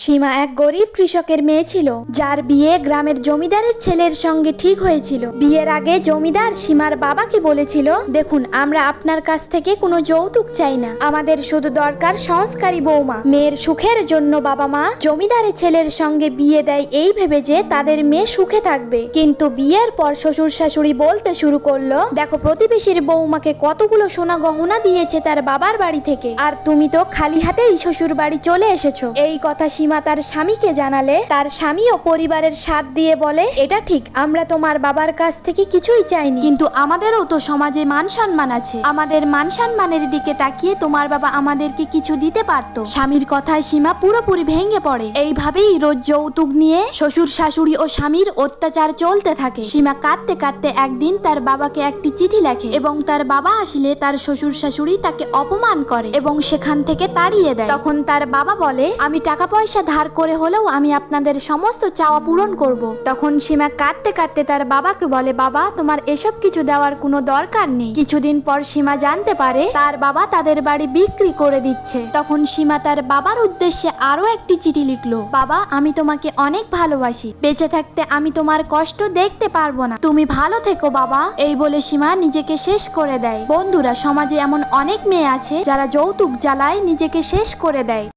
সীমা এক গরিব কৃষকের মেয়ে ছিল, যার বিয়ে গ্রামের জমিদারের ছেলের সঙ্গে ঠিক হয়েছিল। বিয়ের আগে জমিদার সীমার বাবাকে বলেছিল, দেখুন, আমরা আপনার কাছ থেকে কোনো যৌতুক চাই না, আমাদের শুধু দরকার সংস্কারী বৌমা। মেয়ের সুখের জন্য বাবা মা জমিদারের ছেলের সঙ্গে বিয়ে দেয় এই ভেবে যে তাদের মেয়ে সুখে থাকবে। কিন্তু বিয়ের পর শ্বশুর শাশুড়ি বলতে শুরু করলো, দেখো, প্রতিবেশীর বৌমাকে কতগুলো সোনা গহনা দিয়েছে তার বাবার বাড়ি থেকে, আর তুমি তো খালি হাতেই শ্বশুর বাড়ি চলে এসেছো। এই কথা সীমা তার স্বামীকে জানালে তার স্বামী ও পরিবারের সাথ দিয়ে বলে, এটা ঠিক, আমরা তোমার বাবার কাছ থেকে কিছুই চাইনি, কিন্তু আমাদেরও তো সমাজে মান সম্মান আছে, আমাদের মান সম্মানের দিকে তাকিয়ে তোমার বাবা আমাদেরকে কিছু দিতে পারতো। স্বামীর কথায় সীমা পুরোপুরি ভেঙে পড়ে। এইভাবেই রোজ যৌতুক নিয়ে শ্বশুর শাশুড়ি ও স্বামীর অত্যাচার চলতে থাকে। সীমা কাঁদতে কাঁদতে একদিন তার বাবাকে একটি চিঠি লেখে এবং তার বাবা আসলে তার শ্বশুর শাশুড়ি তাকে অপমান করে এবং সেখান থেকে তাড়িয়ে দেয়। তখন তার বাবা বলে, আমি টাকা পয়সা ধার করে হলেও আমি আপনাদের সমস্ত চাওয়া পূরণ করব। তখন সীমা কাঁদতে কাঁদতে তার বাবাকে বলে, বাবা, তোমার এসব কিছু দেওয়ার কোনো দরকার নেই। কিছুদিন পর সীমা জানতে পারে তার বাবা তাদের বাড়ি বিক্রি করে দিচ্ছে। তখন সীমা তার বাবার উদ্দেশ্যে আরো একটি চিঠি লিখলো, বাবা, আমি তোমাকে অনেক ভালোবাসি, বেঁচে থাকতে আমি তোমার কষ্ট দেখতে পারবো না, তুমি ভালো থেকো বাবা। এই বলে সীমা নিজেকে শেষ করে দেয়। বন্ধুরা, সমাজে এমন অনেক মেয়ে আছে যারা যৌতুক জ্বালায় নিজেকে শেষ করে দেয়।